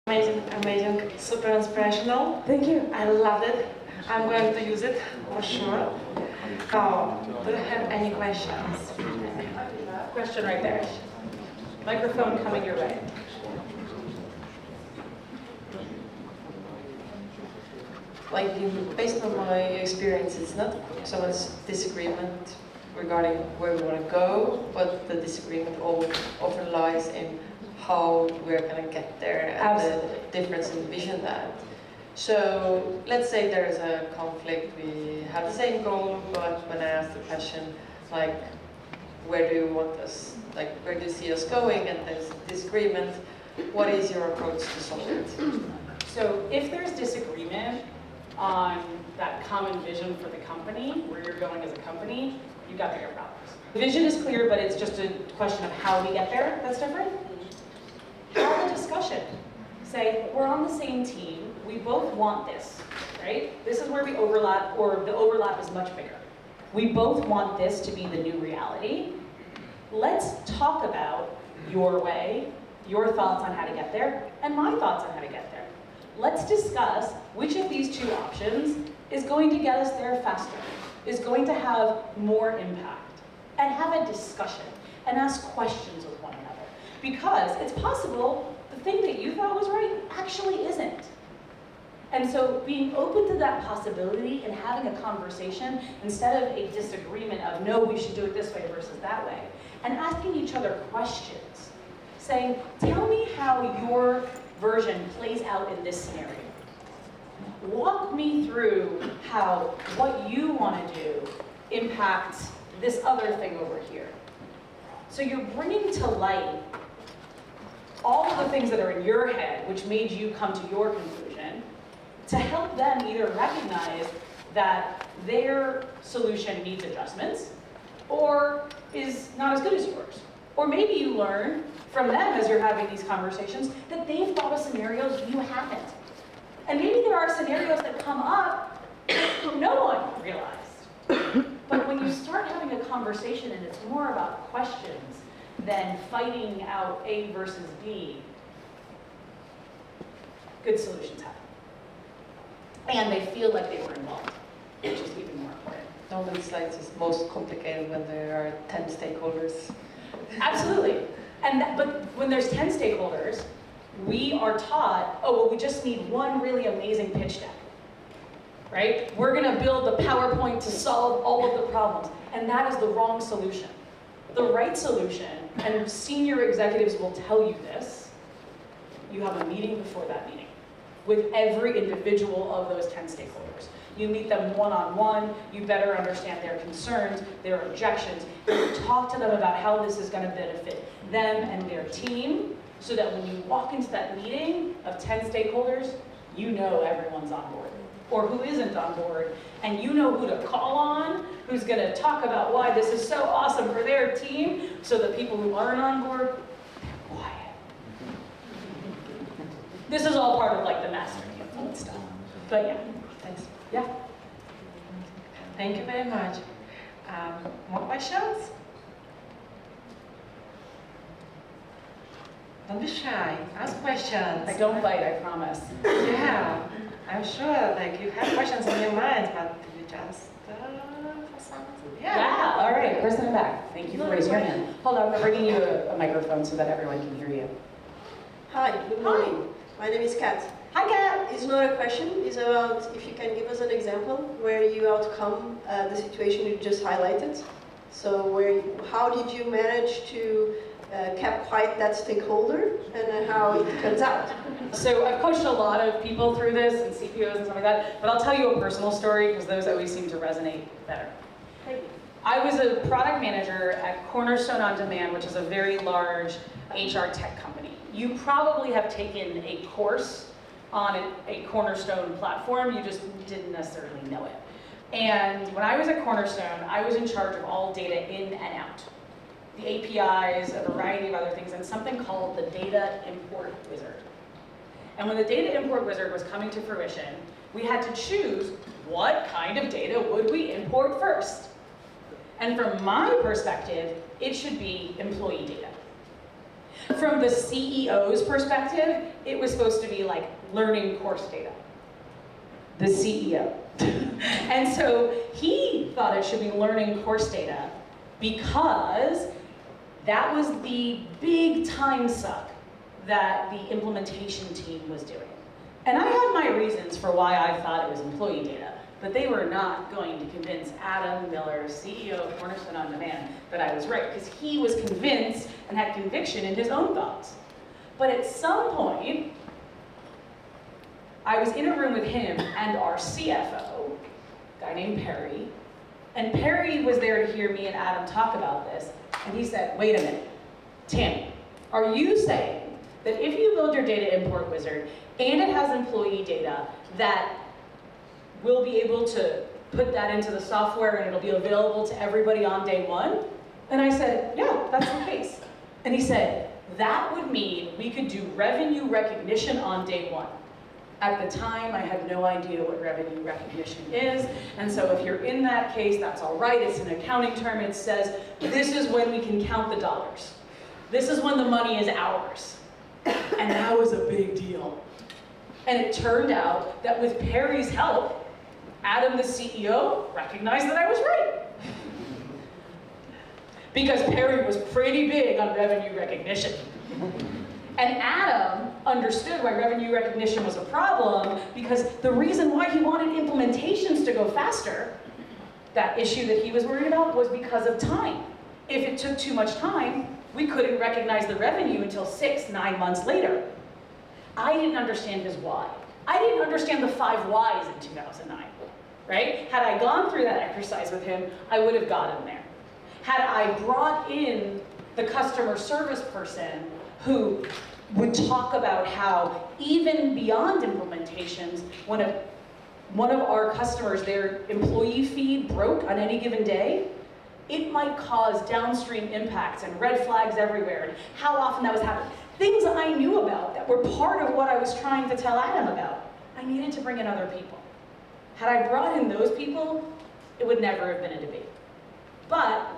Amazing, amazing, super inspirational. Thank you. I loved it. I'm going to use it for sure. Do you have any questions? Question right there. Microphone coming your way. Based on my experience, it's not so much disagreement regarding where we want to go, but the disagreement often lies in how we're going to get there and the difference in vision that. So let's say there's a conflict, we have the same goal, but when I ask the question, like, where do you want us, like, where do you see us going, and there's disagreement, what is your approach to solve it? So if there's disagreement on that common vision for the company, where you're going as a company, you've got bigger problems. The vision is clear, but it's just a question of how we get there that's different. Have a discussion. Say, we're on the same team, we both want this, right? This is where we overlap, or the overlap is much bigger. We both want this to be the new reality. Let's talk about your way, your thoughts on how to get there, and my thoughts on how to get there. Let's discuss which of these two options is going to get us there faster, is going to have more impact, and have a discussion, and ask questions of one another. Because it's possible the thing that you thought was right actually isn't. And so being open to that possibility and having a conversation instead of a disagreement of, no, we should do it this way versus that way, and asking each other questions, saying, tell me how your version plays out in this scenario. Walk me through how what you want to do impacts this other thing over here. So you're bringing to light all of the things that are in your head, which made you come to your conclusion, to help them either recognize that their solution needs adjustments, or is not as good as yours. Or maybe you learn from them as you're having these conversations that they've thought of scenarios you haven't. And maybe there are scenarios that come up that no one realized. But when you start having a conversation and it's more about questions than fighting out A versus B, good solutions happen. And they feel like they were involved, which is even more important. Normally it's like it's most complicated when there are 10 stakeholders. Absolutely. But when there's 10 stakeholders, we are taught, oh, well, we just need one really amazing pitch deck, right? We're gonna build the PowerPoint to solve all of the problems, and that is the wrong solution. The right solution, and senior executives will tell you this, you have a meeting before that meeting with every individual of those 10 stakeholders. You meet them one-on-one, you better understand their concerns, their objections, you talk to them about how this is gonna benefit them and their team, so that when you walk into that meeting of 10 stakeholders, you know everyone's on board, or who isn't on board, and you know who to call on, who's gonna talk about why this is so awesome for their team, so the people who aren't on board, they're quiet. This is all part of like the master plan stuff. But yeah, Thanks. yeah. Thank you very much. More questions? Don't be shy. Ask questions. I don't bite, I promise. Yeah, I'm sure. Like you have questions in your mind, but you just for some reason. Yeah, all right, person in back. Thank you for raising your hand. Hold on, we're bringing you a microphone so that everyone can hear you. Hi, good morning. My name is Kat. Hi, Kat. It's not a question, it's about if you can give us an example where you outcome the situation you just highlighted. So how did you manage to keep quiet that stakeholder and how it comes out? So I've coached a lot of people through this and CPOs and stuff like that, but I'll tell you a personal story because those always seem to resonate better. I was a product manager at Cornerstone On Demand, which is a very large HR tech company. You probably have taken a course on a Cornerstone platform, you just didn't necessarily know it. And when I was at Cornerstone, I was in charge of all data in and out. The APIs, a variety of other things, and something called the data import wizard. And when the data import wizard was coming to fruition, we had to choose what kind of data would we import first. And from my perspective, it should be employee data. From the CEO's perspective, it was supposed to be like learning course data. The CEO. And so he thought it should be learning course data because that was the big time suck that the implementation team was doing. And I had my reasons for why I thought it was employee data, but they were not going to convince Adam Miller, CEO of Cornerstone On Demand, that I was right, because he was convinced and had conviction in his own thoughts. But at some point, I was in a room with him and our CFO, a guy named Perry, and Perry was there to hear me and Adam talk about this, and he said, wait a minute, Tami, are you saying that if you build your data import wizard and it has employee data, that we'll be able to put that into the software and it'll be available to everybody on day one? And I said, yeah, that's the case. And he said, that would mean we could do revenue recognition on day one. At the time, I had no idea what revenue recognition is, and so if you're in that case, that's all right. It's an accounting term. It says, this is when we can count the dollars. This is when the money is ours. And that was a big deal. And it turned out that with Perry's help, Adam, the CEO, recognized that I was right. Because Perry was pretty big on revenue recognition. And Adam understood why revenue recognition was a problem, because the reason why he wanted implementations to go faster, that issue that he was worried about, was because of time. If it took too much time, we couldn't recognize the revenue until 6-9 months later. I didn't understand his why. I didn't understand the 5 whys in 2009, right? Had I gone through that exercise with him, I would have gotten there. Had I brought in the customer service person who would talk about how even beyond implementations, when one of our customers, their employee feed broke on any given day, it might cause downstream impacts and red flags everywhere, and how often that was happening. Things I knew about that were part of what I was trying to tell Adam about. I needed to bring in other people. Had I brought in those people, it would never have been a debate. But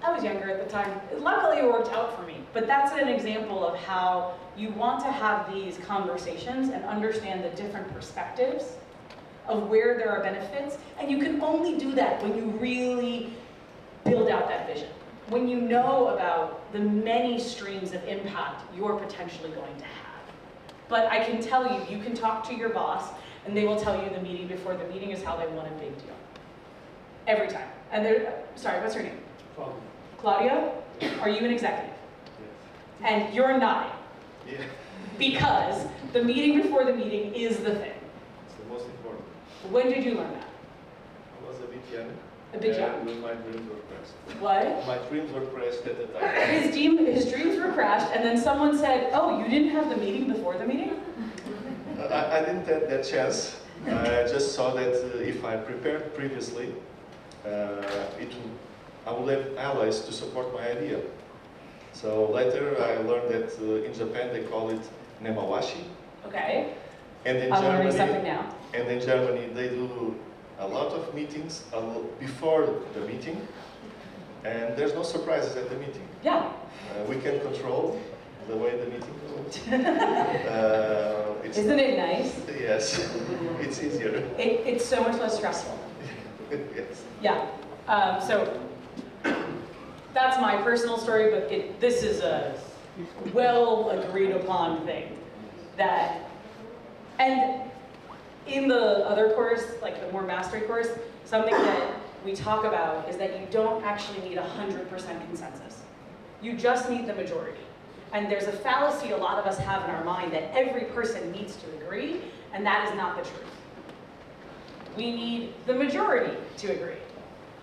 I was younger at the time. Luckily, it worked out for me. But that's an example of how you want to have these conversations and understand the different perspectives of where there are benefits. And you can only do that when you really build out that vision. When you know about the many streams of impact you're potentially going to have. But I can tell you, you can talk to your boss, and they will tell you the meeting before the meeting is how they want a big deal. Every time. And they're, sorry, what's your name? Claudia, are you an executive? Yes. And you're nodding. Yeah. Because the meeting before the meeting is the thing. It's the most important. When did you learn that? I was a bit young. A bit young? And my dreams were crashed. What? My dreams were crashed at the time. His dreams were crashed, and then someone said, oh, you didn't have the meeting before the meeting? I didn't have that chance. I just saw that if I prepared previously, I would have allies to support my idea. So later I learned that in Japan they call it nemawashi. Okay. And in I'm learning Germany, something now. And in Germany they do a lot of meetings before the meeting, and there's no surprises at the meeting. Yeah. We can control the way the meeting goes. Isn't it nice? Yes, it's easier. It's so much less stressful. Yes. Yeah. So that's my personal story, but this is a well agreed upon thing that, and in the other course, like the more mastery course, something that we talk about is that you don't actually need 100% consensus. You just need the majority. And there's a fallacy a lot of us have in our mind that every person needs to agree, and that is not the truth. We need the majority to agree.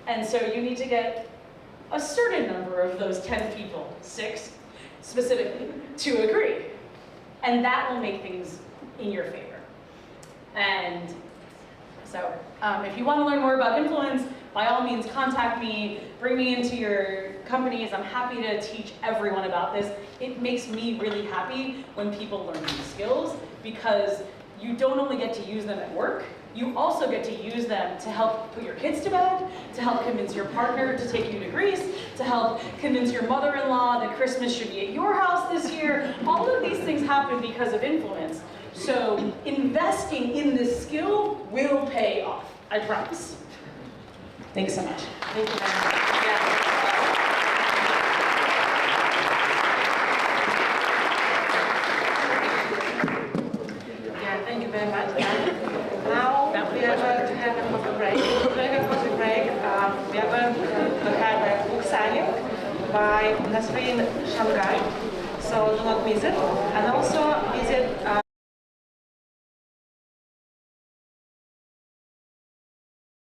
And so you need to get a certain number of those 10 people, 6 specifically, to agree. And that will make things in your favor. And so if you want to learn more about influence, by all means contact me, bring me into your companies. I'm happy to teach everyone about this. It makes me really happy when people learn these skills, because you don't only get to use them at work, you also get to use them to help put your kids to bed, to help convince your partner to take you to Greece, to help convince your mother-in-law that Christmas should be at your house this year. All of these things happen because of influence. So investing in this skill will pay off, I promise. Thanks so much. Thank you very much. Yeah. Yeah, thank you very much. Now we are going to have a coffee break. During a coffee break, we are going to have a book signing by Nasreen Shanghai. So do not miss it. And also visit